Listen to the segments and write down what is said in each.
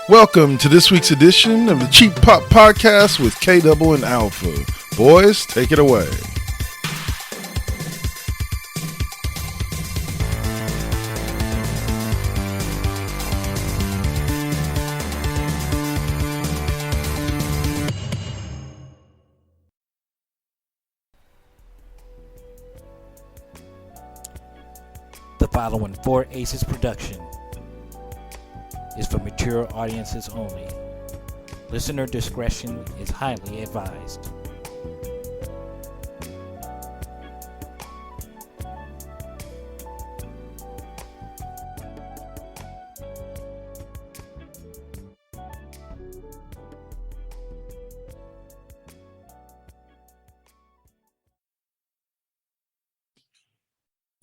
Welcome to this week's edition of the Cheap Pop Podcast with K-Double and Alpha. Boys, take it away. The following Four Aces production is for mature audiences only. Listener discretion is highly advised.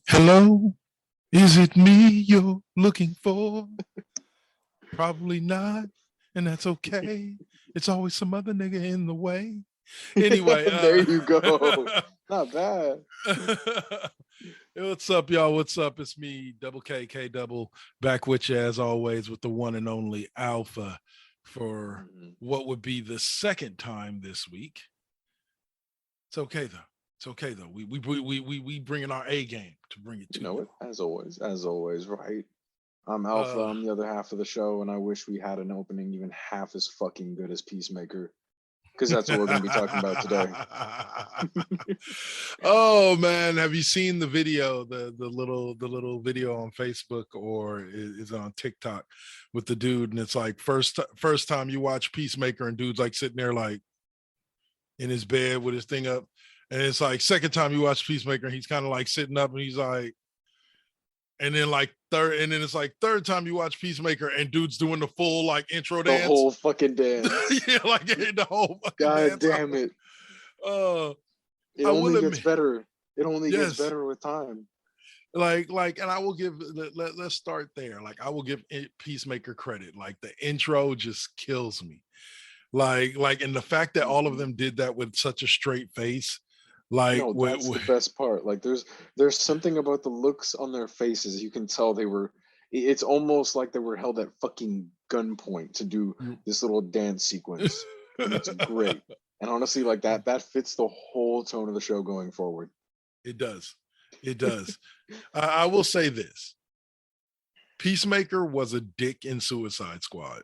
Hello, is it me you're looking for? Probably not, and that's okay. It's always some other nigga in the way. Anyway, there you go. Not bad. What's up, y'all? What's up? It's me, Double K Double, back with you as always with the one and only Alpha for what would be the second time this week. It's okay though. It's okay though. We bringing our A game to bring it to you. Know it as always, right? I'm Alpha. I'm the other half of the show, and I wish we had an opening even half as fucking good as Peacemaker, because that's what we're going to be talking about today. Oh man, have you seen the video, the little video on Facebook or is it on TikTok with the dude, and it's like first time you watch Peacemaker and dude's like sitting there like in his bed with his thing up, and it's like second time you watch Peacemaker and he's kind of like sitting up and he's like, and then like it's like third time you watch Peacemaker and dude's doing the full like intro dance. The whole fucking dance. Yeah, like the whole fucking God dance. Damn it. It only gets better. It only gets better with time. Like, and I will give, let's start there. Like, I will give Peacemaker credit. Like, the intro just kills me. Like, and the fact that all of them did that with such a straight face. Like, no, that's the best part. Like, there's something about the looks on their faces. You can tell it's almost like they were held at fucking gunpoint to do this little dance sequence. And it's great. And honestly, like that fits the whole tone of the show going forward. It does. I will say this. Peacemaker was a dick in Suicide Squad.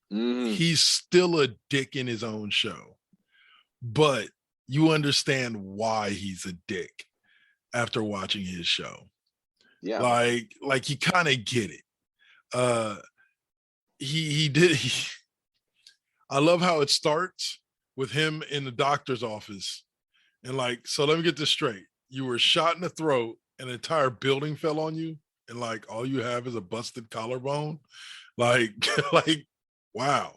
He's still a dick in his own show. But you understand why he's a dick after watching his show. Yeah. Like you kind of get it. He did. I love how it starts with him in the doctor's office. And like, so let me get this straight. You were shot in the throat, an entire building fell on you, and like all you have is a busted collarbone. Like, wow.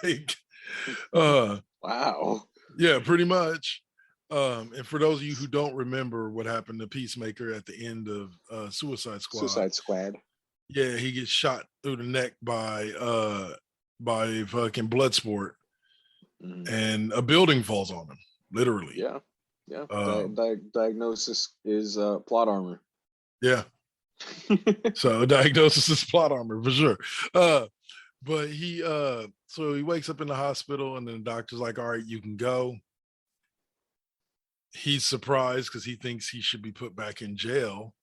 Like, wow. Yeah, pretty much. And for those of you who don't remember what happened to Peacemaker at the end of Suicide Squad. Yeah, he gets shot through the neck by fucking Bloodsport, and a building falls on him, literally. Yeah. Diagnosis is plot armor. Yeah. So diagnosis is plot armor for sure. But so he wakes up in the hospital, and then the doctor's like, all right, you can go. He's surprised because he thinks he should be put back in jail.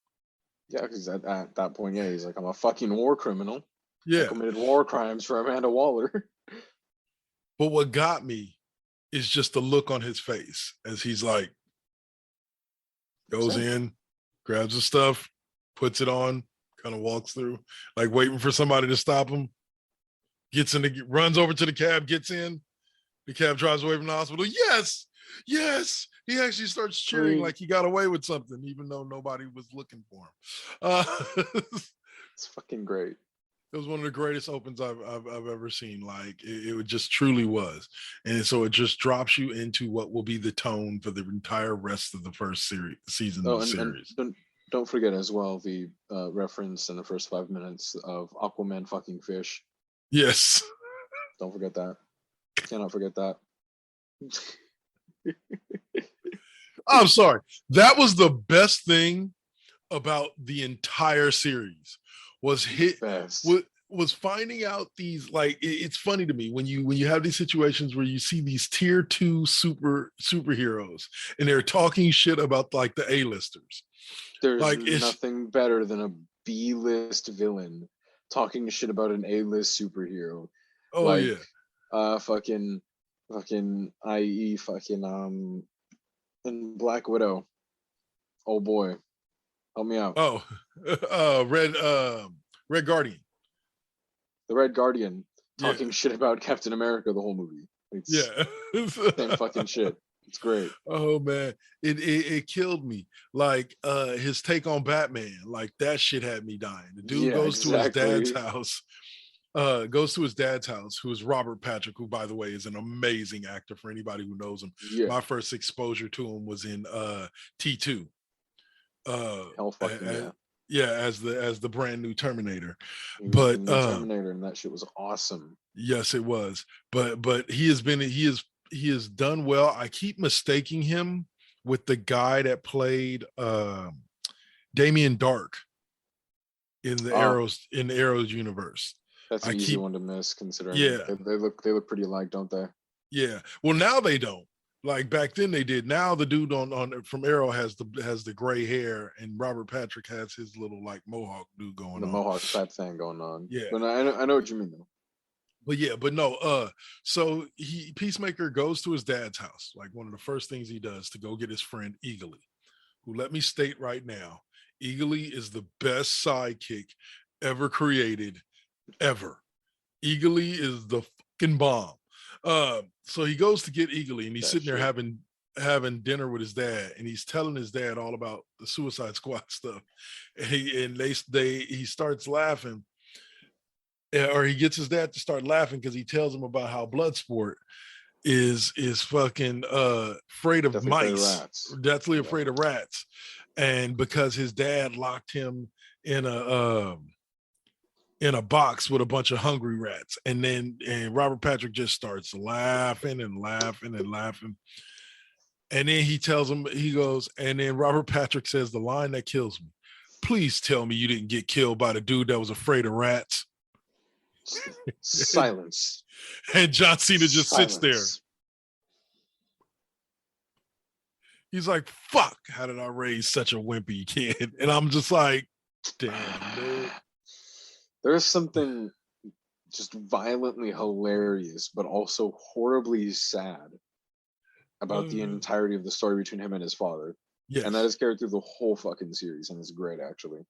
Yeah, because at that point, yeah, he's like, I'm a fucking war criminal. Yeah. I committed war crimes for Amanda Waller. But what got me is just the look on his face as he's like, goes in, grabs the stuff, puts it on, kind of walks through, like waiting for somebody to stop him. Runs over to the cab, gets in. The cab drives away from the hospital. Yes. He actually starts cheering like he got away with something, even though nobody was looking for him. It's fucking great. It was one of the greatest opens I've ever seen. Like it just truly was, and so it just drops you into what will be the tone for the entire rest of the first season of the series. And don't forget as well the reference in the first 5 minutes of Aquaman fucking fish. Yes. Don't forget that. Cannot forget that. I'm sorry. That was the best thing about the entire series. Was was finding out these, like, it's funny to me when you have these situations where you see these tier 2 superheroes and they're talking shit about like the A-listers. There's Like, nothing better than a B-list villain talking shit about an A-list superhero. Oh yeah. Fucking i.e. in Black Widow. Oh boy. Help me out. Oh, Red Guardian. The Red Guardian talking shit about Captain America the whole movie. It's same fucking shit. It's great. Oh man, it killed me. Like his take on Batman, like that shit had me dying. The dude goes to his dad's house. Goes to his dad's house, who is Robert Patrick, who, by the way, is an amazing actor for anybody who knows him. Yeah. My first exposure to him was in T2. Hell fucking yeah. Yeah, as the brand new Terminator. But Terminator, and that shit was awesome. Yes, it was. But he has done well. I keep mistaking him with the guy that played Damien Dark in the Arrows universe. That's an easy one to miss, considering they look pretty alike, don't they? Yeah. Well, now they don't. Like back then they did. Now the dude on from Arrow has the gray hair, and Robert Patrick has his little like mohawk dude going on. The mohawk type thing going on. Yeah. But I know what you mean though. But no, so Peacemaker goes to his dad's house. Like one of the first things he does to go get his friend Eagly, who, let me state right now, Eagly is the best sidekick ever created, ever. Eagly is the fucking bomb. So he goes to get Eagly, and he's sitting there having dinner with his dad, and he's telling his dad all about the Suicide Squad stuff. And he starts laughing. Or he gets his dad to start laughing because he tells him about how Bloodsport is fucking afraid of mice, deathly afraid of rats, and because his dad locked him in a box with a bunch of hungry rats, and Robert Patrick just starts laughing and laughing and laughing, and then he tells him, he goes, and then Robert Patrick says the line that kills me: "Please tell me you didn't get killed by the dude that was afraid of rats." Silence. And John Cena just sits there. He's like, "Fuck, how did I raise such a wimpy kid?" And I'm just like, damn, dude. There's something just violently hilarious, but also horribly sad about the entirety of the story between him and his father. Yes. And that is carried through the whole fucking series, and it's great, actually.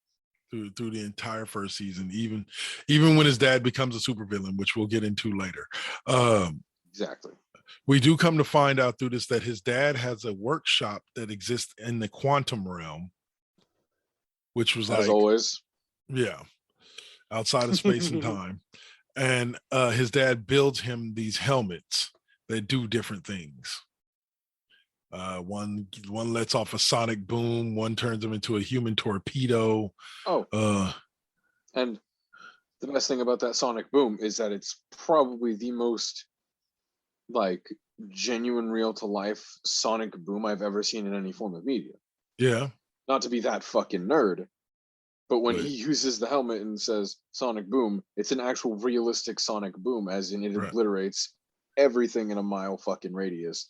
Through the entire first season, even when his dad becomes a supervillain, which we'll get into later. Exactly. We do come to find out through this that his dad has a workshop that exists in the quantum realm, which was as always, outside of space and time. And his dad builds him these helmets that do different things. One lets off a sonic boom. One turns him into a human torpedo. And the best thing about that sonic boom is that it's probably the most like genuine, real to life sonic boom I've ever seen in any form of media. Yeah. Not to be that fucking nerd, but when he uses the helmet and says sonic boom, it's an actual realistic sonic boom, as in it obliterates everything in a mile fucking radius.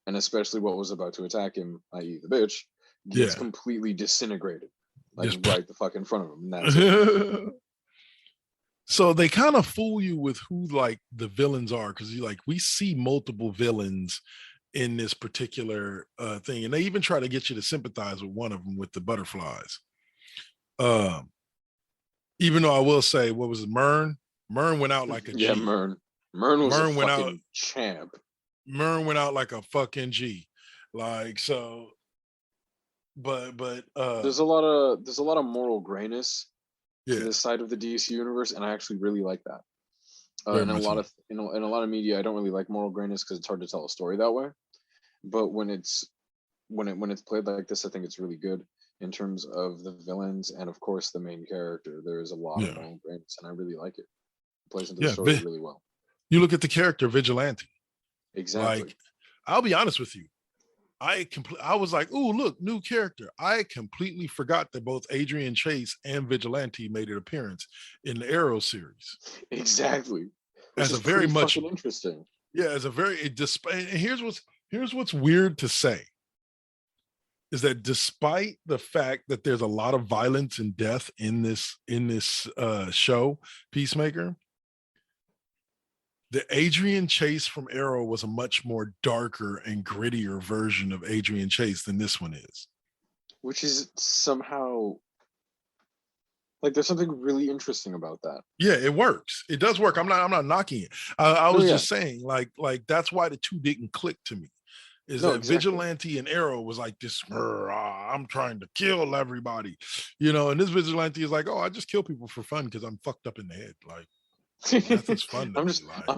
And especially what was about to attack him, i.e. the bitch, gets completely disintegrated. Like right the fuck in front of him. And that's it. So they kind of fool you with who like the villains are, because you like we see multiple villains in this particular thing. And they even try to get you to sympathize with one of them, with the butterflies. Even though I will say, what was it, Mern? Mern went out like a G. Yeah, Mern was a fucking champ. Mern went out like a fucking G, like so. But there's a lot of moral grayness to this side of the DC universe, and I actually really like that. In a lot of media, I don't really like moral grayness because it's hard to tell a story that way. But when it's played like this, I think it's really good in terms of the villains and of course the main character. There is a lot of moral grayness, and I really like it. It plays into the story really well. You look at the character Vigilante. Exactly. Like, I'll be honest with you. I was like, "Ooh, look, new character." I completely forgot that both Adrian Chase and Vigilante made an appearance in the Arrow series. Exactly. Which As is a very pretty much, fucking interesting. yeah, as a very and here's what's weird to say is that despite the fact that there's a lot of violence and death in this show, Peacemaker, the Adrian Chase from Arrow was a much more darker and grittier version of Adrian Chase than this one is. Which is somehow like there's something really interesting about that. Yeah, it works. It does work. I'm not knocking it. I was just saying, like that's why the two didn't click to me. Is that exactly. Vigilante and Arrow was like this, I'm trying to kill everybody, and this Vigilante is like, oh, I just kill people for fun because I'm fucked up in the head. Like, that's fun. I'm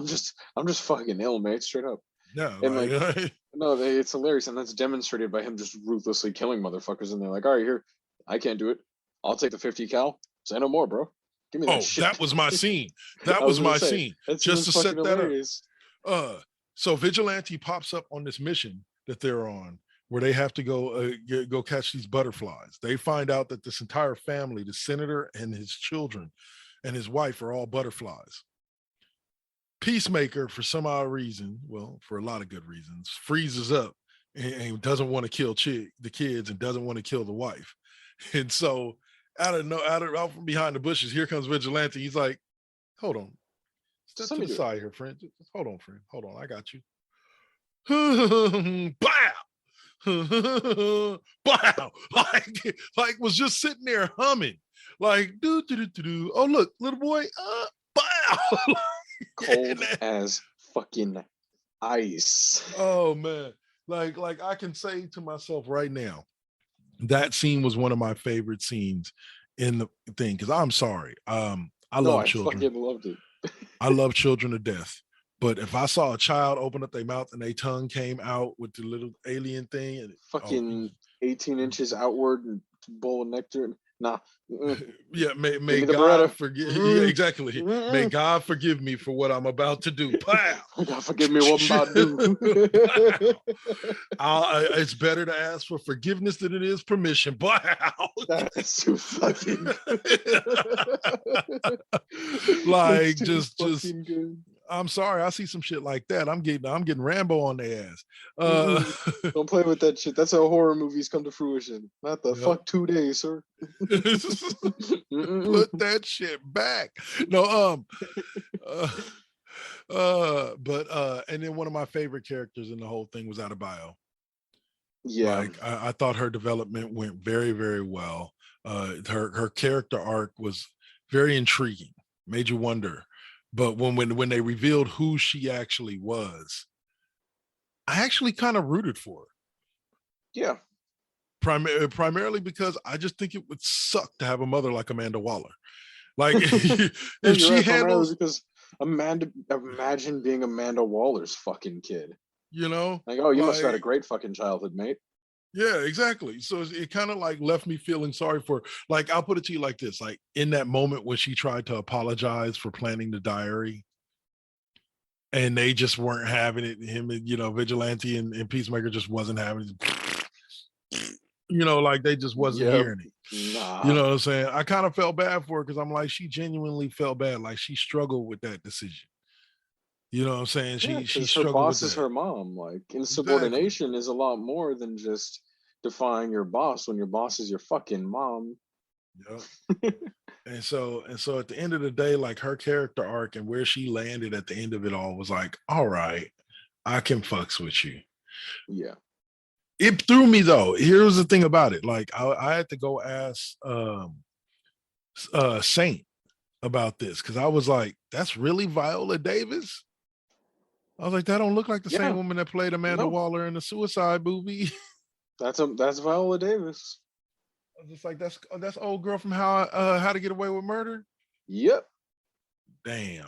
just fucking ill, mate, straight up. Yeah, and no, it's hilarious, and that's demonstrated by him just ruthlessly killing motherfuckers. And they're like, all right, here, I can't do it. I'll take the 50 cal. Say no more, bro. Give me that shit. That was my scene. That was my scene. Just to set that hilarious. Up. So Vigilante pops up on this mission that they're on, where they have to go catch these butterflies. They find out that this entire family, the senator and his children and his wife, are all butterflies. Peacemaker, for some odd reason, well, for a lot of good reasons, freezes up and doesn't want to kill the kids and doesn't want to kill the wife. And so out from behind the bushes, here comes Vigilante. He's like, hold on. Step to the side here, friend. Just hold on, friend. Hold on. I got you. Bow. Bow. Like was just sitting there humming. Like, do. Oh, look, little boy. Bow. Cold as fucking ice. Oh man. Like I can say to myself right now, that scene was one of my favorite scenes in the thing. Cause I'm sorry. I love children. I fucking loved it. I love children to death. But if I saw a child open up their mouth and their tongue came out with the little alien thing and fucking 18 inches outward and bowl of nectar, nah. Yeah, may God forgive. Yeah, exactly. May God forgive me for what I'm about to do. Pow! God forgive me what I'm about to do. It's better to ask for forgiveness than it is permission. Pow! That's too fucking like just good. I'm sorry, I see some shit like that. I'm getting Rambo on their ass. Don't play with that shit. That's how horror movies come to fruition. Not the fuck 2 days, sir. Put that shit back. No, and then one of my favorite characters in the whole thing was Adebayo. Yeah, like I thought her development went very, very well. Her character arc was very intriguing, made you wonder. But when they revealed who she actually was, I actually kind of rooted for her. Yeah. Primarily because I just think it would suck to have a mother like Amanda Waller. Like if she handles, because imagine being Amanda Waller's fucking kid. Like, oh, you must have had a great fucking childhood, mate. Yeah, exactly. So it kind of like left me feeling sorry for, like, I'll put it to you like this, like in that moment when she tried to apologize for planning the diary and they just weren't having it, him and, Vigilante and Peacemaker just wasn't having it. Like they just wasn't hearing it. Nah. You know what I'm saying? I kind of felt bad for her because I'm like, she genuinely felt bad. Like she struggled with that decision. You know what I'm saying? She her boss is her mom. Like insubordination is a lot more than just defying your boss when your boss is your fucking mom. Yep. and so at the end of the day, like her character arc and where she landed at the end of it all was like, all right, I can fucks with you. Yeah. It threw me though. Here's the thing about it. Like I had to go ask Saint about this because I was like, that's really Viola Davis? I was like, that don't look like the same woman that played Amanda Waller in the Suicide movie. That's Viola Davis. I was just like, that's old girl from How to Get Away with Murder. Yep. Damn.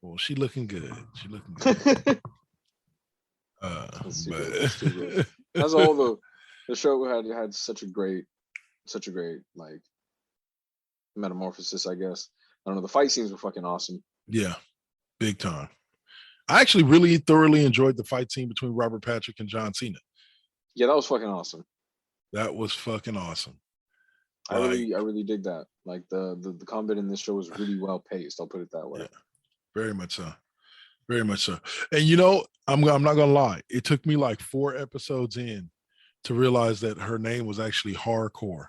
Well, she looking good. But that's all the show had such a great like metamorphosis, I guess. I don't know. The fight scenes were fucking awesome. Yeah, big time. I actually really thoroughly enjoyed the fight scene between Robert Patrick and John Cena. Yeah, that was fucking awesome. That was fucking awesome. I really dig that. Like the combat in this show was really well paced. I'll put it that way. Yeah, very much so. Very much so. And you know, I'm not gonna lie. It took me like 4 episodes in to realize that her name was actually Hardcore.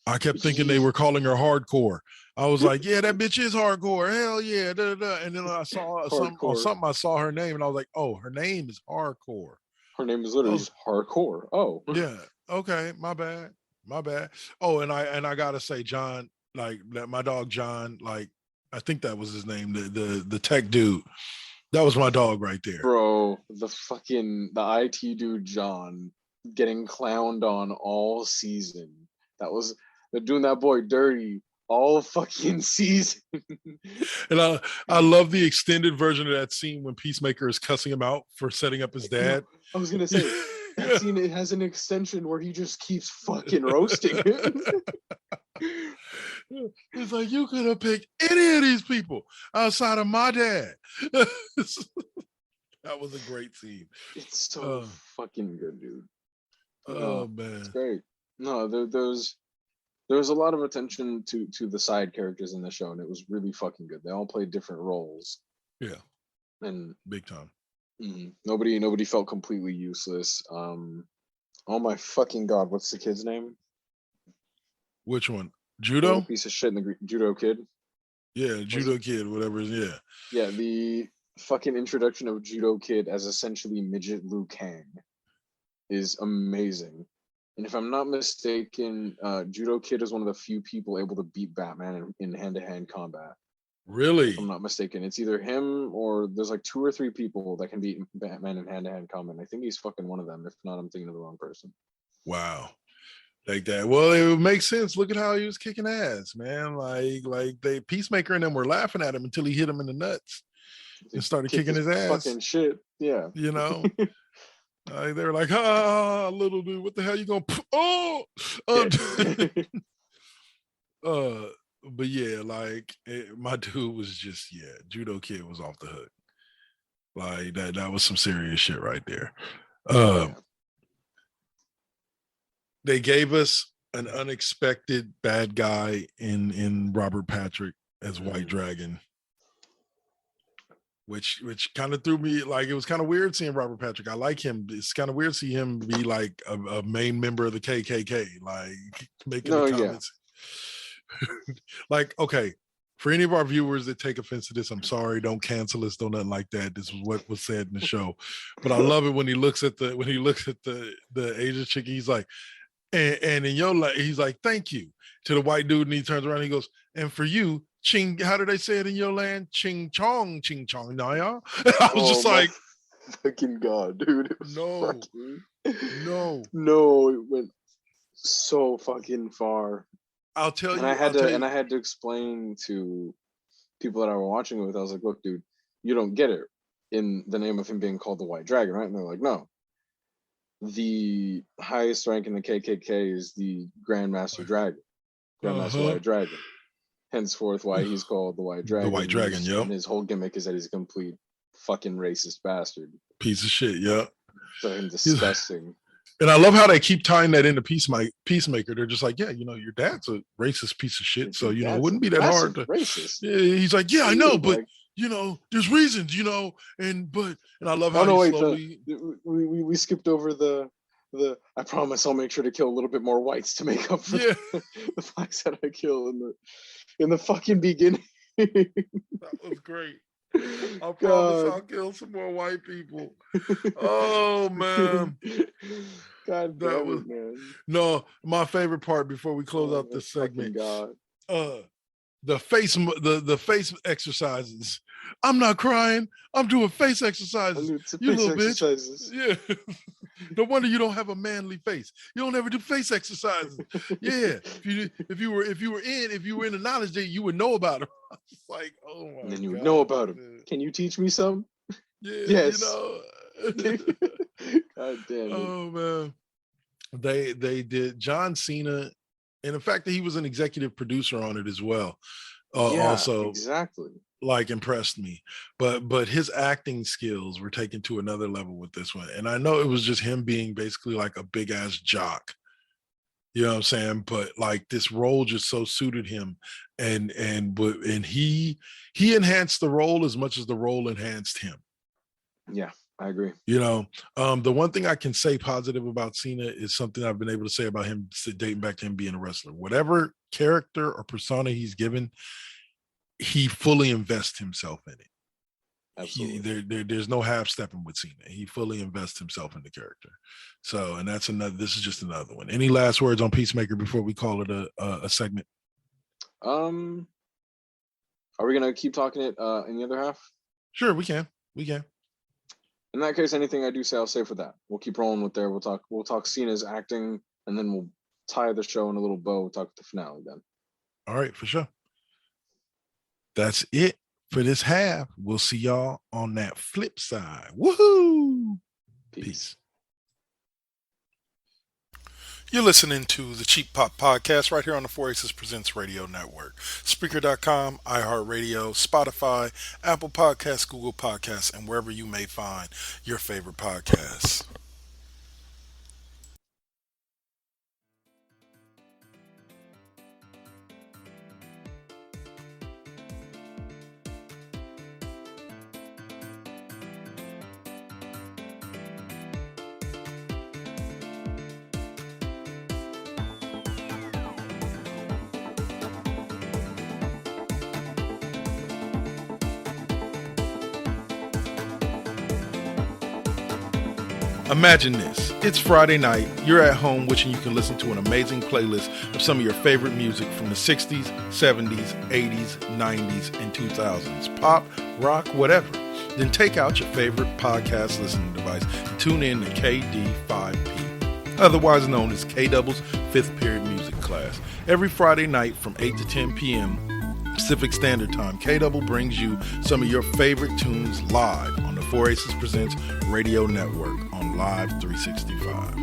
I kept thinking they were calling her Hardcore. I was like, yeah, that bitch is hardcore. Hell yeah. Da, da, da. And then I saw something, I saw her name and I was like, oh, her name is Hardcore. Her name is literally Hardcore. Oh. Yeah. Okay. My bad. Oh, and I gotta say, John, like my dog John, like I think that was his name, the tech dude. That was my dog right there. Bro, the IT dude John getting clowned on all season. They're doing that boy dirty all fucking season. And I love the extended version of that scene when Peacemaker is cussing him out for setting up his dad. I was gonna say that scene, it has an extension where he just keeps fucking roasting him. It's like, you could have picked any of these people outside of my dad. That was a great scene. It's so fucking good, dude. Oh man, it's great. No, there's a lot of attention to the side characters in the show, and it was really fucking good. They all played different roles. Yeah, and big time. Nobody felt completely useless. Oh my fucking god, what's the kid's name? Which one? Judo? Piece of shit in the Judo Kid. Yeah, Judo Kid, whatever. Yeah. Yeah, the fucking introduction of Judo Kid as essentially midget Liu Kang is amazing. And if I'm not mistaken, Judo Kid is one of the few people able to beat Batman in hand-to-hand combat. Really? If I'm not mistaken, it's either him or there's like 2 or 3 people that can beat Batman in hand-to-hand combat. And I think he's fucking one of them. If not, I'm thinking of the wrong person. Wow. Like that. Well, it would make sense. Look at how he was kicking ass, man. Like they Peacemaker and them were laughing at him until he hit him in the nuts and started kicking his ass. Fucking shit. Yeah. You know? They were like, ah, little dude, what the hell you gonna but yeah, like my dude was just, Judo Kid was off the hook. Like that was some serious shit right there. They gave us an unexpected bad guy in Robert Patrick as White Dragon, which kind of threw me. Like, it was kind of weird seeing Robert Patrick. I like him. It's kind of weird seeing him be like a main member of the KKK, like making the comments. Like, okay, for any of our viewers that take offense to this, I'm sorry. Don't cancel us. Don't nothing like that. This is what was said in the show. But I love it when he looks at the Asian chick. He's like, and in your life, he's like, thank you to the white dude, and he turns around and he goes, and for you, ching, how do they say it in your land? Ching chong, naya. I was just like, fucking god, dude. No, it went so fucking far. I'll tell you. I had to explain to people that I were watching it with. I was like, look, dude, you don't get it in the name of him being called the White Dragon, right? And they're like, no. The highest rank in the KKK is the Grandmaster Dragon, Grandmaster White Dragon. Henceforth, why he's called the White Dragon. The White Dragon, yep. And his whole gimmick is that he's a complete fucking racist bastard. Piece of shit, yeah. Fucking disgusting. And I love how they keep tying that into Peacemaker. They're just like, yeah, your dad's a racist piece of shit. So, it wouldn't be that hard to. Racist. Yeah, he's like, yeah, I know, but. There's reasons, and I love how slowly. We skipped over the I promise I'll make sure to kill a little bit more whites to make up for the blacks that I kill in the fucking beginning. That was great. I promise I'll kill some more white people. Oh man. God damn it, man. No, my favorite part before we close out this segment. God. The face exercises. I'm not crying. I'm doing face exercises. You little bitch. Yeah. No wonder you don't have a manly face. You don't ever do face exercises. Yeah. If you were in the knowledge that you would know about them. It's like, oh my god. And then you would know about them. Man. Can you teach me some? Yeah. Yes. God damn it. Oh man. They did John Cena. And the fact that he was an executive producer on it as well. also exactly, like impressed me, but his acting skills were taken to another level with this one. And I know it was just him being basically like a big ass jock, you know what I'm saying? But like this role just so suited him, and he enhanced the role as much as the role enhanced him. Yeah, I agree. You know, the one thing I can say positive about Cena is something I've been able to say about him dating back to him being a wrestler. Whatever character or persona he's given, he fully invests himself in it. Absolutely. There's no half stepping with Cena. He fully invests himself in the character. So, and that's another. This is just another one. Any last words on Peacemaker before we call it a segment? Are we gonna keep talking it in the other half? Sure, we can. We can. In that case, anything I do say, I'll say for that. We'll keep rolling with there. We'll talk Cena's acting, and then we'll tie the show in a little bow. We'll talk the finale then. All right, for sure. That's it for this half. We'll see y'all on that flip side. Woohoo! Peace. You're listening to the Cheap Pop Podcast right here on the 4 Aces Presents Radio Network. Spreaker.com, iHeartRadio, Spotify, Apple Podcasts, Google Podcasts, and wherever you may find your favorite podcasts. Imagine this. It's Friday night. You're at home wishing you can listen to an amazing playlist of some of your favorite music from the 60s, 70s, 80s, 90s, and 2000s. Pop, rock, whatever. Then take out your favorite podcast listening device and tune in to KD5P, otherwise known as K-Double's 5th Period Music Class. Every Friday night from 8 to 10 p.m. Pacific Standard Time, K-Double brings you some of your favorite tunes live on the 4 Aces Presents Radio Network on Live 365.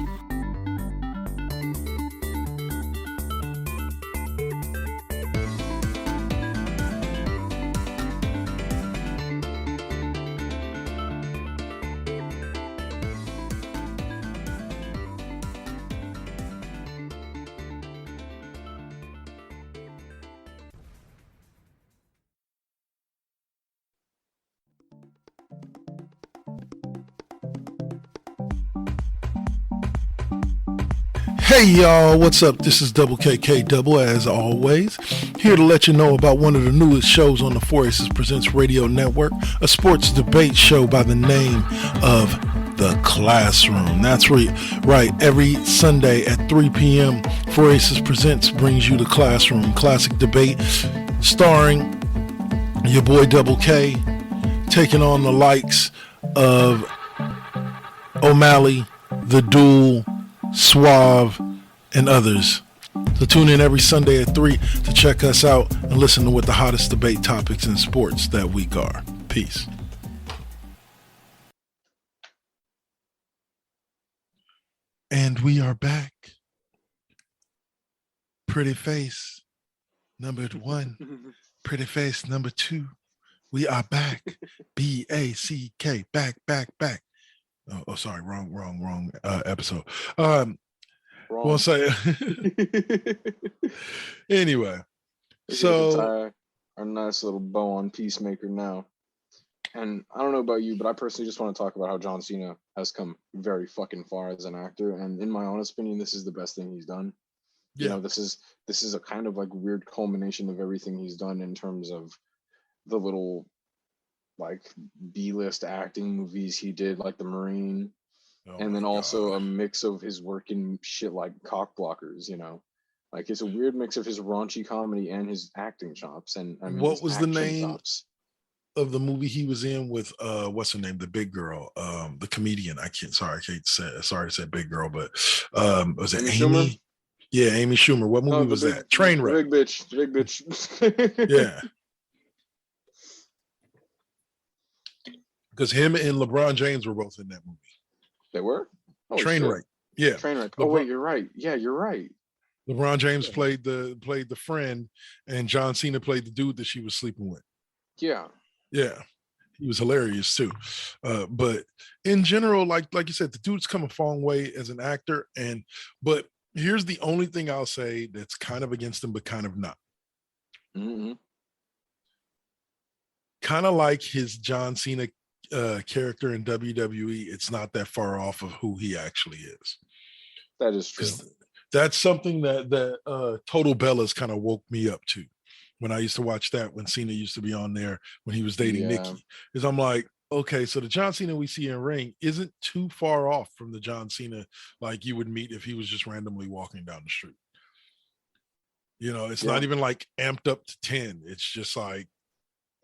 Hey y'all, what's up? This is Double KK Double, as always, here to let you know about one of the newest shows on the 4 Aces Presents Radio Network, a sports debate show by the name of The Classroom. That's right, every Sunday at 3 p.m., 4 Aces Presents brings you The Classroom, classic debate starring your boy Double K, taking on the likes of O'Malley, The Duel, Suave, and others. So tune in every Sunday at 3 to check us out and listen to what the hottest debate topics in sports that week are. Peace. And we are back. Pretty face number 1. Pretty face number 2. We are back. B-A-C-K. Back. Oh, sorry, wrong episode. Won't say it. Anyway, so tie our nice little bow on Peacemaker now. And I don't know about you, but I personally just want to talk about how John Cena has come very fucking far as an actor. And in my honest opinion, this is the best thing he's done. Yeah. You know, this is a kind of like weird culmination of everything he's done in terms of the little like B-list acting movies he did, like The Marine, and then also a mix of his work in shit like Cock Blockers, you know, like it's a weird mix of his raunchy comedy and his acting chops. And I mean, what was the name chops of the movie he was in with what's her name, the big girl, the comedian? Sorry to say big girl, but was it Amy Schumer? Yeah, Amy Schumer. What movie was that? Trainwreck. The big bitch. Yeah. Because him and LeBron James were both in that movie. They were? Trainwreck. Yeah. Trainwreck. Oh, wait, you're right. Yeah, you're right. LeBron James played the friend, and John Cena played the dude that she was sleeping with. Yeah. He was hilarious too. But in general, like you said, the dude's come a long way as an actor. But here's the only thing I'll say that's kind of against him, but kind of not. Mm-hmm. Kind of like his John Cena character in WWE, it's not that far off of who he actually is. That is true. That's something that Total Bellas kind of woke me up to when I used to watch that when Cena used to be on there when he was dating Nikki. Is I'm like, okay, so the John Cena we see in ring isn't too far off from the John Cena like you would meet if he was just randomly walking down the street. You know, it's not even like amped up to 10. It's just like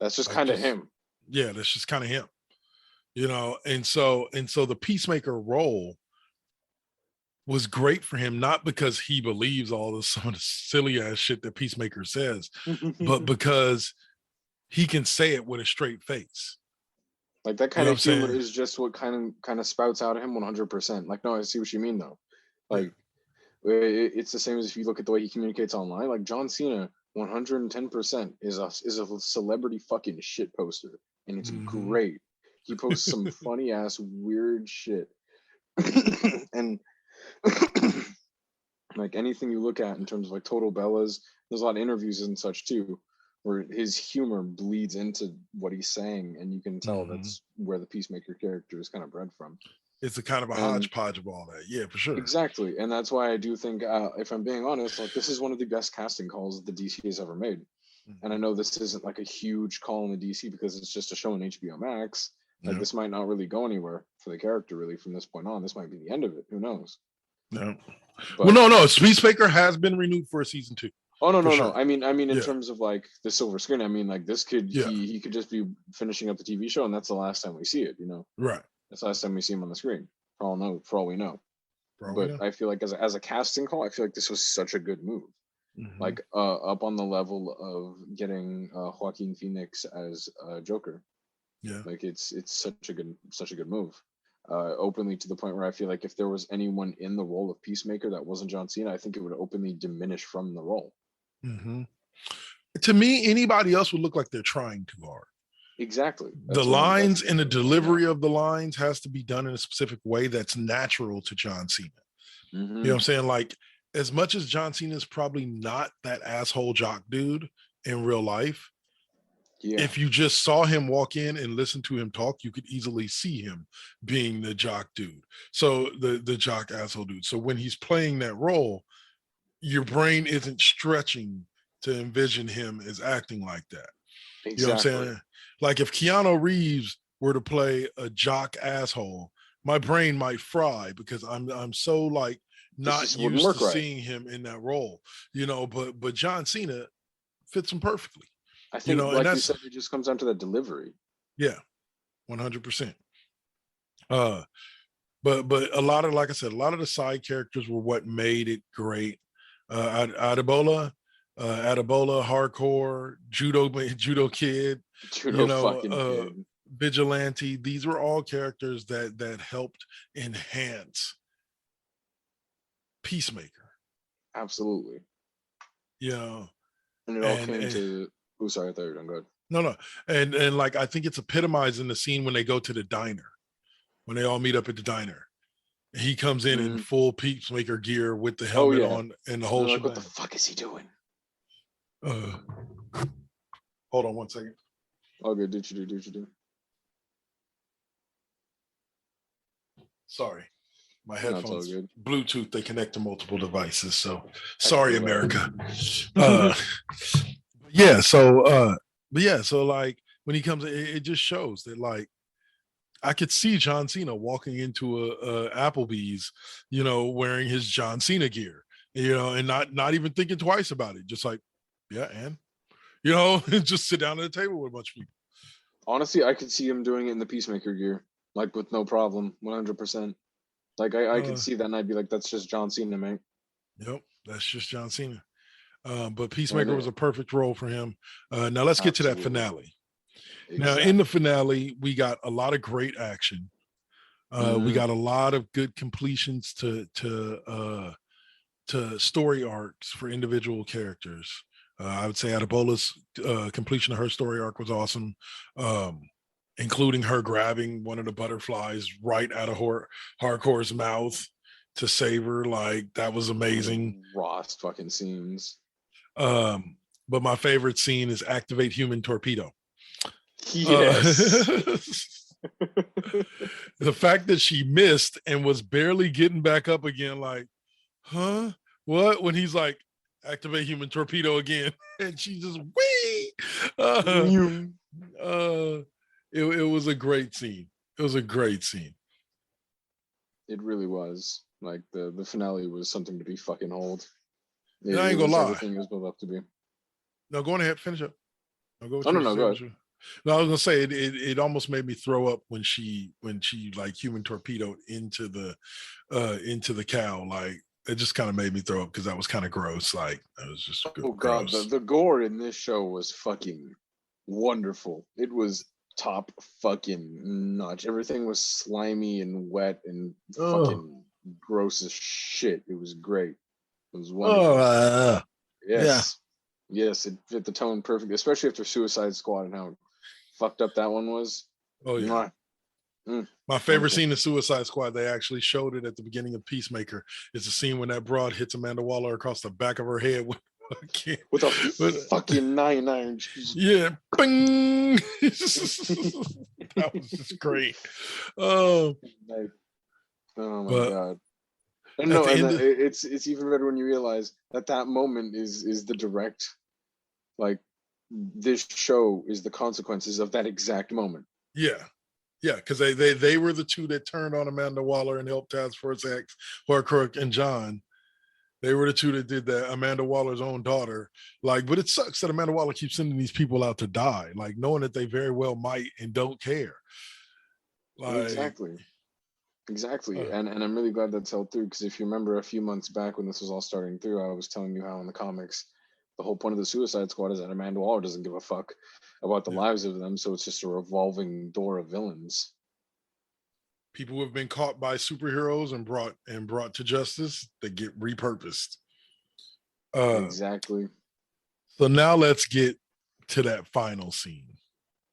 that's just kind of him. Yeah, that's just kind of him. You know, and so the Peacemaker role was great for him, not because he believes all this some of the silly ass shit that Peacemaker says, but because he can say it with a straight face. Like that kind of humor is just what kind of spouts out of him 100%. Like, no, I see what you mean though. Like it's the same as if you look at the way he communicates online. Like John Cena 110% is a celebrity fucking shit poster, and it's great. He posts some funny ass weird shit. And like anything you look at in terms of like Total Bellas, there's a lot of interviews and such too, where his humor bleeds into what he's saying, and you can tell that's where the Peacemaker character is kind of bred from. It's a kind of a hodgepodge of all that. Yeah, for sure. Exactly. And that's why I do think, if I'm being honest, like this is one of the best casting calls that the DC has ever made. And I know this isn't like a huge call in the DC because it's just a show on HBO Max. Like this might not really go anywhere for the character really from this point on. This might be the end of it. Who knows? No. But, well, no. Peacemaker has been renewed for a season 2. Oh no. I mean, in terms of like the silver screen, I mean, like this could he could just be finishing up the TV show, and that's the last time we see it. You know, right? That's the last time we see him on the screen. For all we know. I feel like as a casting call, I feel like this was such a good move. Like up on the level of getting Joaquin Phoenix as Joker. Yeah, like it's such a good move. Openly to the point where I feel like if there was anyone in the role of Peacemaker that wasn't John Cena, I think it would openly diminish from the role. To me, anybody else would look like they're trying too hard. Exactly. The lines and the delivery of the lines has to be done in a specific way that's natural to John Cena. You know what I'm saying? Like, as much as John Cena is probably not that asshole jock dude in real life, if you just saw him walk in and listen to him talk, you could easily see him being the jock dude. So the jock asshole dude. So when he's playing that role, your brain isn't stretching to envision him as acting like that. Exactly. You know what I'm saying? Like if Keanu Reeves were to play a jock asshole, my brain might fry because I'm so like not used to seeing him in that role, you know, but John Cena fits him perfectly. I think, like you said, it just comes down to the delivery. Yeah, 100%. But a lot of, like I said, a lot of the side characters were what made it great. Adebola, hardcore, judo kid, kid. Vigilante. These were all characters that helped enhance Peacemaker. Absolutely. You know, and it all came to. Oh, sorry, I thought you were done. Go ahead. No. And like I think it's epitomized in the scene when they go to the diner, when they all meet up at the diner. He comes in full Peacemaker gear with the helmet on and the whole shit. What the fuck is he doing? Hold on 1 second. Oh, good. Do what you do. Sorry. My headphones, Bluetooth, they connect to multiple devices. So sorry, America. So like when he comes, it just shows that like I could see John Cena walking into a Applebee's, you know, wearing his John Cena gear, you know, and not even thinking twice about it. Just like, and you know, just sit down at the table with a bunch of people. Honestly, I could see him doing it in the Peacemaker gear, like with no problem, 100%. Like I could see that, and I'd be like, "That's just John Cena, mate." Yep, that's just John Cena. But Peacemaker was a perfect role for him. Now let's get to that finale. Exactly. Now in the finale, we got a lot of great action. We got a lot of good completions to to story arcs for individual characters. I would say Adebola's completion of her story arc was awesome, including her grabbing one of the butterflies right out of Hardcore's mouth to save her. Like, that was amazing. Ross fucking scenes. But my favorite scene is Activate Human Torpedo. Yes. The fact that she missed and was barely getting back up again, like, huh? What? When he's like, activate human torpedo again, and she just wee. It was a great scene. It was a great scene. It really was. Like the finale was something to be fucking hold. I ain't gonna lie. Everything it was built up to be. No, go on ahead, finish up. No, go ahead. No, I was gonna say it almost made me throw up when she like human torpedoed into the cow. Like, it just kind of made me throw up because that was kind of gross. Like, it was just God, the gore in this show was fucking wonderful. It was top fucking notch. Everything was slimy and wet and fucking gross as shit. It was great. It was wonderful. Yes, it fit the tone perfectly, especially after Suicide Squad and how fucked up that one was. Oh yeah. My favorite scene in Suicide Squad, they actually showed it at the beginning of Peacemaker. It's a scene when that broad hits Amanda Waller across the back of her head with a fucking 9 Yeah. Bing! That was just great. Oh my God. And no, it's even better when you realize that moment is the direct, like, this show is the consequences of that exact moment. Yeah, because they were the two that turned on Amanda Waller and helped Task Force X, Horcrux, and John. They were the two that did that. Amanda Waller's own daughter. Like, but it sucks that Amanda Waller keeps sending these people out to die, like, knowing that they very well might and don't care. Like, Exactly. And I'm really glad that's held through, because if you remember a few months back when this was all starting through, I was telling you how in the comics, the whole point of the Suicide Squad is that Amanda Waller doesn't give a fuck about the lives of them, so it's just a revolving door of villains. People who have been caught by superheroes and brought to justice, they get repurposed. Exactly. So now let's get to that final scene.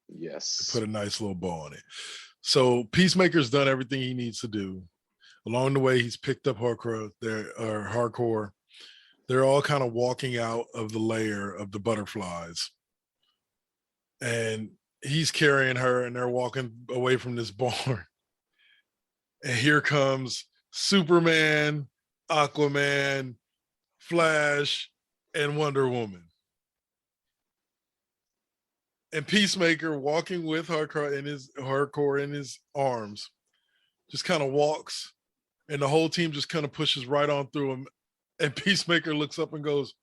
Yes. To put a nice little bow on it. So Peacemaker's done everything he needs to do. Along the way, he's picked up Hardcore. They're all kind of walking out of the lair of the butterflies. And he's carrying her, and they're walking away from this barn. And here comes Superman, Aquaman, Flash, and Wonder Woman. And Peacemaker, walking with Hardcore in his arms, just kind of walks, and the whole team just kind of pushes right on through him. And Peacemaker looks up and goes,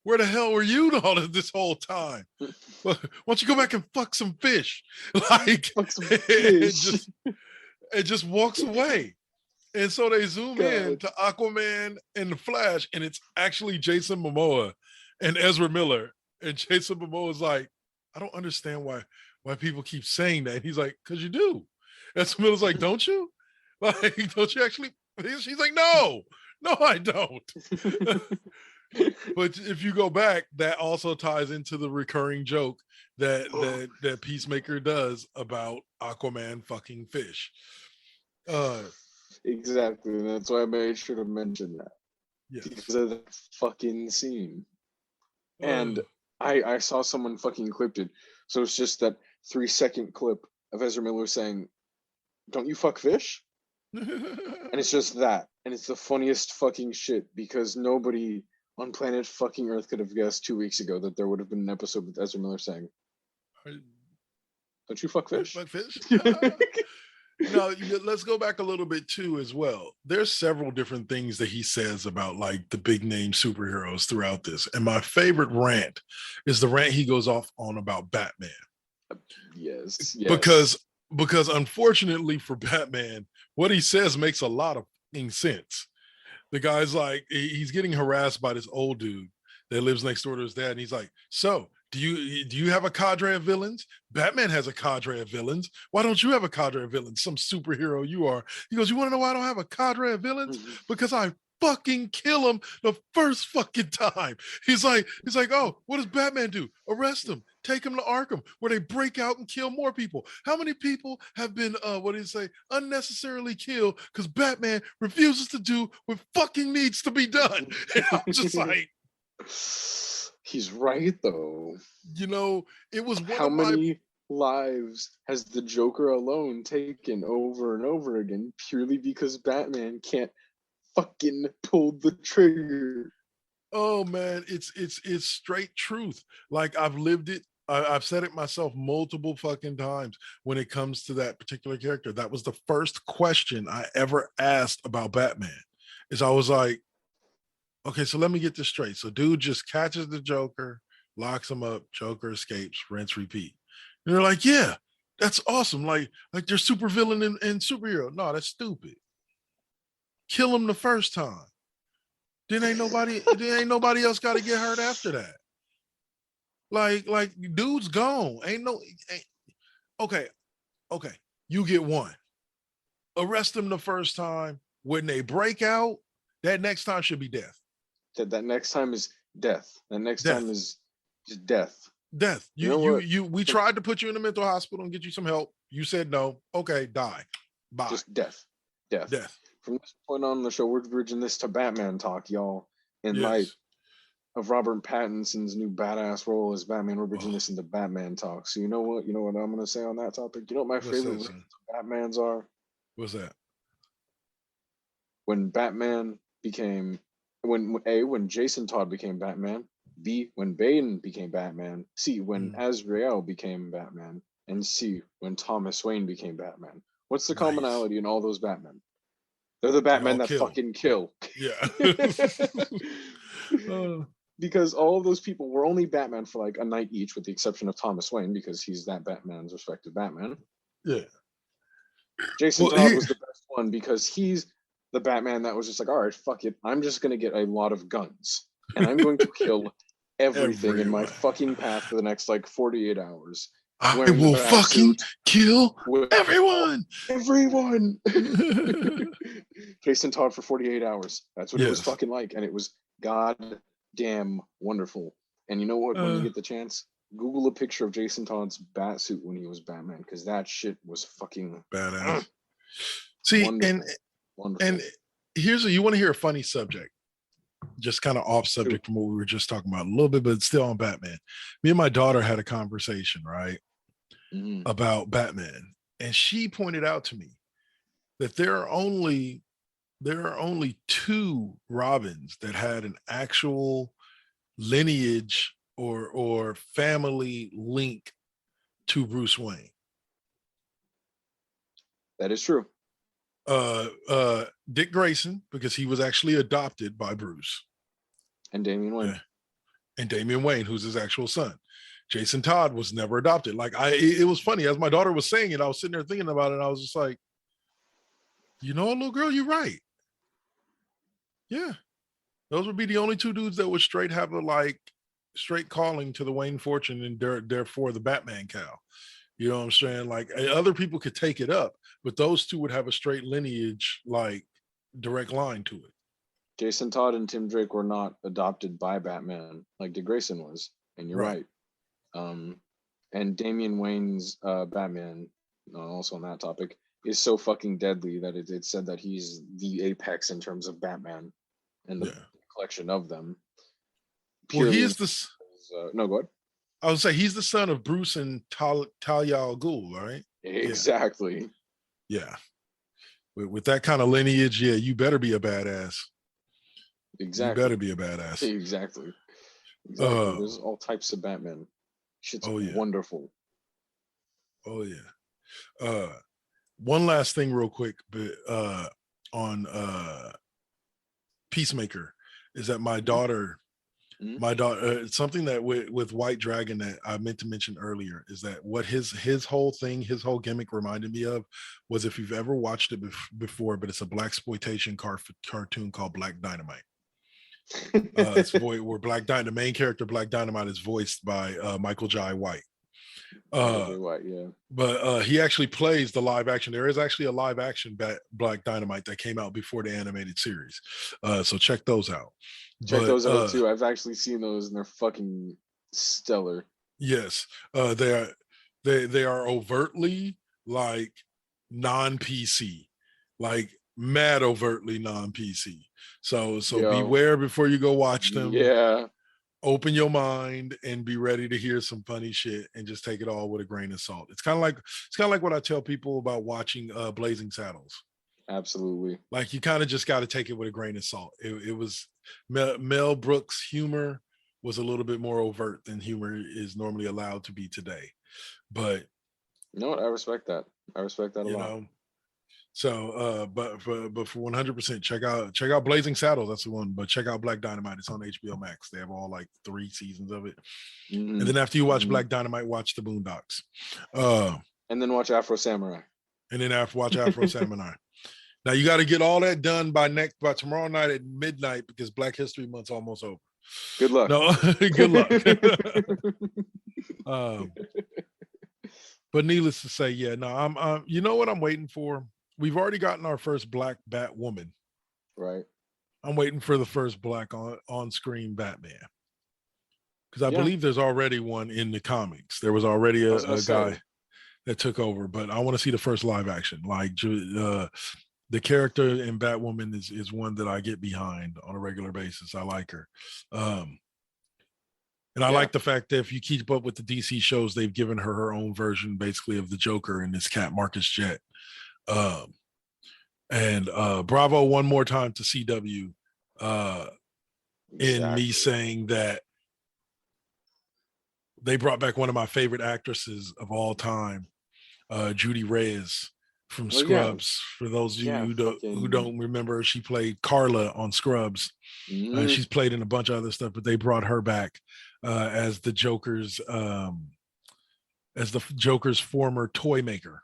"Where the hell were you this whole time? Why don't you go back and fuck some fish?" Like, fuck some fish. It just walks away. And so they zoom in to Aquaman and the Flash, and it's actually Jason Momoa and Ezra Miller. And Jason Momoa's like, "I don't understand why people keep saying that." And he's like, "Because you do." Ezra Miller's like, "Don't you? Like, don't you actually?" She's like, No, I don't." But if you go back, that also ties into the recurring joke that Peacemaker does about Aquaman fucking fish. Exactly. And that's why I made sure to mention that. Yes. Because of that fucking scene. And I saw someone fucking clipped it. So it's just that 3-second clip of Ezra Miller saying, "Don't you fuck fish?" And it's just that. And it's the funniest fucking shit, because nobody on planet fucking Earth could have guessed 2 weeks ago that there would have been an episode with Ezra Miller saying, "Don't you fuck fish?" Fuck fish? Now, let's go back a little bit too as well. There's several different things that he says about, like, the big name superheroes throughout this. And my favorite rant is the rant he goes off on about Batman. Yes. Because unfortunately for Batman, what he says makes a lot of sense. The guy's like, he's getting harassed by this old dude that lives next door to his dad. And he's like, "So, do you have a cadre of villains? Batman has a cadre of villains. Why don't you have a cadre of villains? Some superhero you are." He goes, "You want to know why I don't have a cadre of villains? Because I fucking kill him the first fucking time. He's like, oh, what does Batman do? Arrest him, take him to Arkham, where they break out and kill more people. How many people have been, unnecessarily killed because Batman refuses to do what fucking needs to be done? And I'm just like, he's right though. It was one how of many lives has the Joker alone taken over and over again purely because Batman can't fucking pull the trigger? Oh man, it's straight truth. Like, I've lived it. I've said it myself multiple fucking times when it comes to that particular character. That was the first question I ever asked about Batman. Is I was like, okay, so let me get this straight. So dude just catches the Joker, locks him up, Joker escapes, rinse, repeat. And they're like, yeah, that's awesome. Like they're super villain and superhero. No, that's stupid. Kill him the first time. Then ain't nobody else got to get hurt after that. Like dude's gone. Okay. You get one. Arrest them the first time. When they break out, that next time should be death. That next time is death. That next time is just death. Death. We tried to put you in a mental hospital and get you some help. You said no. Okay, die. Bye. Just death. From this point on the show, we're bridging this to Batman talk, y'all. In light of Robert Pattinson's new badass role as Batman, we're bridging this into Batman talk. So you know what I'm gonna say on that topic? You know what my favorite Batmans are? What's that? When Batman became when Jason Todd became Batman, B, when Bane became Batman, C, when Azrael became Batman, and C, when Thomas Wayne became Batman. What's the commonality in all those Batmen? They're the Batman that fucking kill. Yeah. Because all of those people were only Batman for like a night each, with the exception of Thomas Wayne, because he's that Batman's respective Batman. Yeah. Jason Todd was the best one because he's the Batman that was just like, all right, fuck it. I'm just going to get a lot of guns and I'm going to kill everything in my fucking path for the next like 48 hours. I will fucking kill everyone. Jason Todd for 48 hours. That's what it was fucking like. And it was goddamn wonderful. And you know what? When you get the chance, Google a picture of Jason Todd's bat suit when he was Batman, because that shit was fucking badass. See, wonderful. And you want to hear a funny subject, just kind of off subject from what we were just talking about a little bit, but still on Batman. Me and my daughter had a conversation, right, about Batman, and she pointed out to me that there are only two Robins that had an actual lineage or family link to Bruce Wayne. That is true. Dick Grayson, because he was actually adopted by Bruce. And Damian Wayne. Yeah. And Damian Wayne, who's his actual son. Jason Todd was never adopted. Like, it was funny. As my daughter was saying it, I was sitting there thinking about it, and I was just like, little girl, you're right. Yeah. Those would be the only two dudes that would straight have a straight calling to the Wayne fortune, and therefore the Batman cow. You know what I'm saying? Like, other people could take it up, but those two would have a straight lineage, like direct line to it. Jason Todd and Tim Drake were not adopted by Batman like Dick Grayson was, and you're right. And Damian Wayne's Batman, also on that topic, is so fucking deadly that it said that he's the apex in terms of Batman and the collection of them. Well, he is no, go ahead. I would say he's the son of Bruce and Talia al Ghul, right? Exactly. Yeah. With that kind of lineage, you better be a badass. Exactly. You better be a badass. Exactly. There's all types of Batman. Shit's wonderful. Oh yeah. One last thing real quick, but on Peacemaker is that my daughter, something that with White Dragon that I meant to mention earlier is that what his whole thing, his whole gimmick reminded me of was, if you've ever watched it before, but it's a blaxploitation cartoon called Black Dynamite. It's where the main character Black Dynamite is voiced by Michael Jai White. White, yeah. But he actually plays the live action. There is actually a live action Black Dynamite that came out before the animated series. So check those out. Check those out too. I've actually seen those and they're fucking stellar. Yes. They are overtly like non-PC, like mad overtly non-PC. So beware before you go watch them. Yeah. Open your mind and be ready to hear some funny shit and just take it all with a grain of salt. It's kind of like what I tell people about watching Blazing Saddles. Absolutely. Like you kind of just got to take it with a grain of salt. It was Mel Brooks' humor was a little bit more overt than humor is normally allowed to be today. But you know what? I respect that. I respect that a lot. So, but for 100%, check out Blazing Saddles. That's the one. But check out Black Dynamite. It's on HBO Max. They have all like 3 seasons of it. And then after you watch Black Dynamite, watch the Boondocks. And then watch Afro Samurai. And then watch Afro Samurai. Now you got to get all that done by tomorrow night at midnight because Black History Month's almost over. Good luck. No, good luck. But needless to say, yeah, no, I'm you know what I'm waiting for? We've already gotten our first Black Batwoman. Right. I'm waiting for the first Black on-screen Batman. Because I believe there's already one in the comics. There was already a guy that took over, but I want to see the first live action. Like the character in Batwoman is one that I get behind on a regular basis. I like her. And I like the fact that if you keep up with the DC shows, they've given her own version basically of the Joker and this cat Marcus Jet. And bravo one more time to CW in me saying that they brought back one of my favorite actresses of all time, Judy Reyes from Scrubs. For those of you who don't remember, she played Carla on Scrubs. She's played in a bunch of other stuff, but they brought her back as the Joker's former toy maker.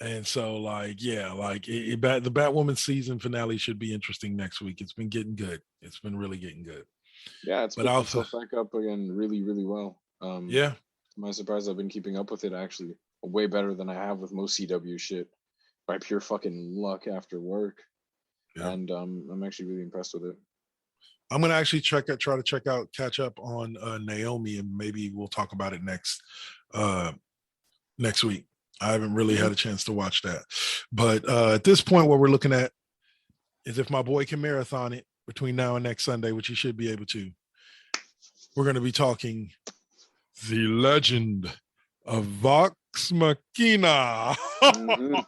And so, like, the Batwoman season finale should be interesting next week. It's been getting good. It's been really getting good. Yeah, it's picked itself back up again really, really well. To my surprise, I've been keeping up with it actually way better than I have with most CW shit by pure fucking luck after work. Yeah. And I'm actually really impressed with it. I'm gonna actually catch up on Naomi, and maybe we'll talk about it next week. I haven't really had a chance to watch that. But at this point, what we're looking at is if my boy can marathon it between now and next Sunday, which he should be able to, we're going to be talking the legend of Vox Machina. An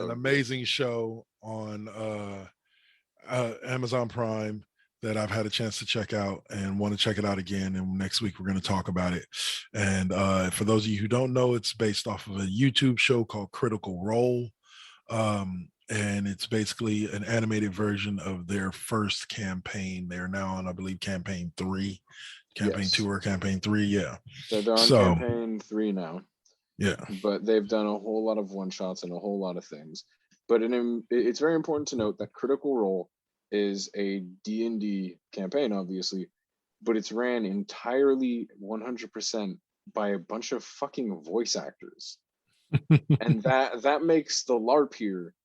amazing show on Amazon Prime that I've had a chance to check out and want to check it out again. And next week we're going to talk about it. And for those of you who don't know, it's based off of a YouTube show called Critical Role. And it's basically an animated version of their first campaign. They're now on, I believe, campaign 3, campaign 2 or campaign 3. Yeah. So they're on campaign 3 now. Yeah. But they've done a whole lot of one-shots and a whole lot of things. But it's very important to note that Critical Role is a D&D campaign, obviously, but it's ran entirely 100% by a bunch of fucking voice actors. And that makes the LARP here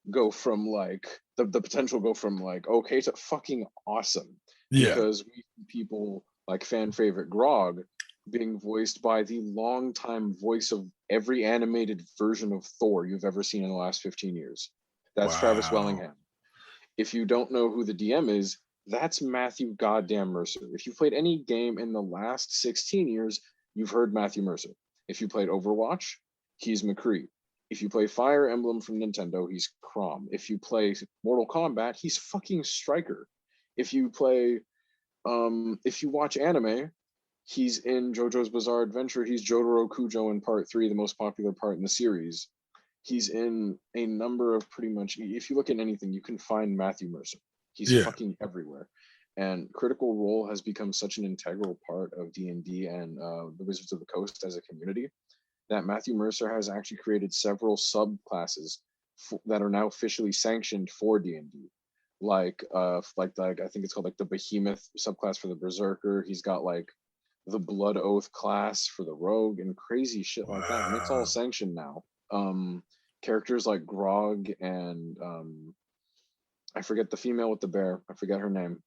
go from like the potential go from like okay to fucking awesome. Yeah. Because we see people like fan favorite Grog being voiced by the longtime voice of every animated version of Thor you've ever seen in the last 15 years. That's Travis Wellingham. If you don't know who the DM is, that's Matthew goddamn Mercer. If you've played any game in the last 16 years, you've heard Matthew Mercer. If you played Overwatch, he's McCree. If you play Fire Emblem from Nintendo, he's Chrom. If you play Mortal Kombat, he's fucking Stryker. If you play, if you watch anime, he's in JoJo's Bizarre Adventure. He's Jotaro Kujo in Part 3, the most popular part in the series. He's in a number of pretty much, if you look at anything, you can find Matthew Mercer. He's fucking everywhere. And Critical Role has become such an integral part of D&D and the Wizards of the Coast as a community that Matthew Mercer has actually created several subclasses that are now officially sanctioned for D&D. like I think it's called like the Behemoth subclass for the Berserker. He's got like the Blood Oath class for the Rogue and crazy shit like that. And it's all sanctioned now. Characters like Grog and I forget the female with the bear. I forget her name.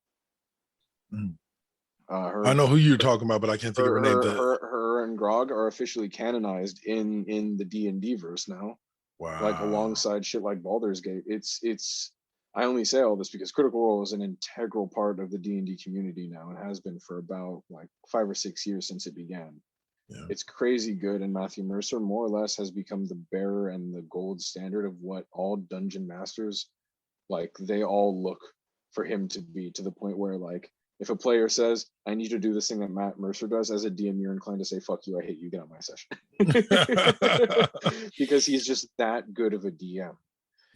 I know who you're talking about, but I can't think of her name. Her and Grog are officially canonized in the D&D verse now. Wow. Like alongside shit like Baldur's Gate. It's I only say all this because Critical Role is an integral part of the D&D community now and has been for about like 5 or 6 years since it began. Yeah. It's crazy good, and Matthew Mercer more or less has become the bearer and the gold standard of what all dungeon masters, like, they all look for him to be, to the point where, like, if a player says, I need to do this thing that Matt Mercer does, as a DM, you're inclined to say, fuck you, I hate you, get out of my session. Because he's just that good of a DM.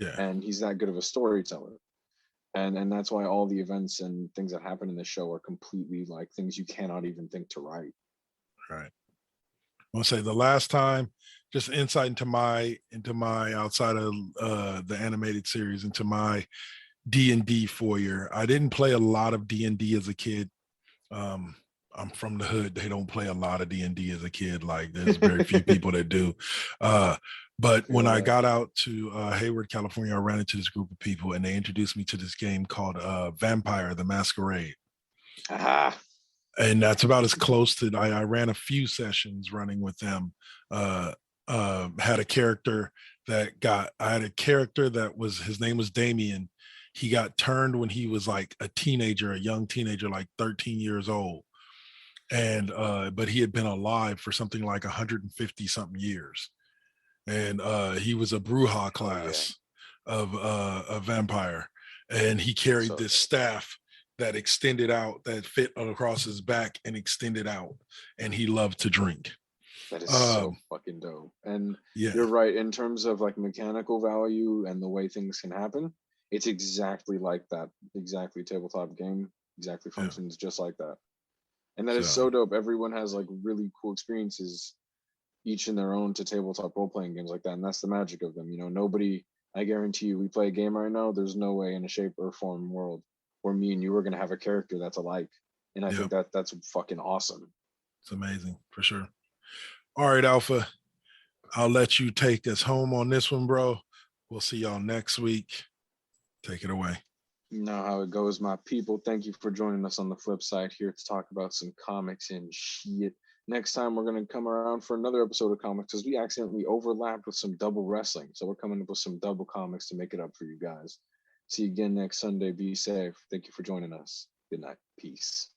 Yeah. And he's that good of a storyteller. And that's why all the events and things that happen in the show are completely like things you cannot even think to write. Right. I'll say the last time, just insight into my outside of the animated series, into my D&D foyer. I didn't play a lot of D&D as a kid. I'm from the hood. They don't play a lot of D&D as a kid. Like, there's very few people that do. But when I got out to Hayward, California, I ran into this group of people, and they introduced me to this game called Vampire: The Masquerade. And that's about as close to, I ran a few sessions running with them. Had a character that was, his name was Damien. He got turned when he was like a young teenager, like 13 years old. And, but he had been alive for something like 150 something years. And he was a Bruja class of a vampire. And he carried this staff that extended out, that fit across his back and extended out. And he loved to drink. That is so fucking dope. And you're right, in terms of like mechanical value and the way things can happen, it's exactly like that. Exactly tabletop game, exactly functions just like that. And that is so dope. Everyone has like really cool experiences, each in their own, to tabletop role-playing games like that. And that's the magic of them. You know, nobody, I guarantee you, we play a game right now, there's no way in a shape or form world where me and you are going to have a character that's alike. And I think that's fucking awesome. It's amazing, for sure. All right, Alpha, I'll let you take us home on this one, bro. We'll see y'all next week. Take it away. You know how it goes, my people. Thank you for joining us on the flip side here to talk about some comics and shit. Next time, we're going to come around for another episode of comics, because we accidentally overlapped with some double wrestling. So we're coming up with some double comics to make it up for you guys. See you again next Sunday. Be safe. Thank you for joining us. Good night. Peace.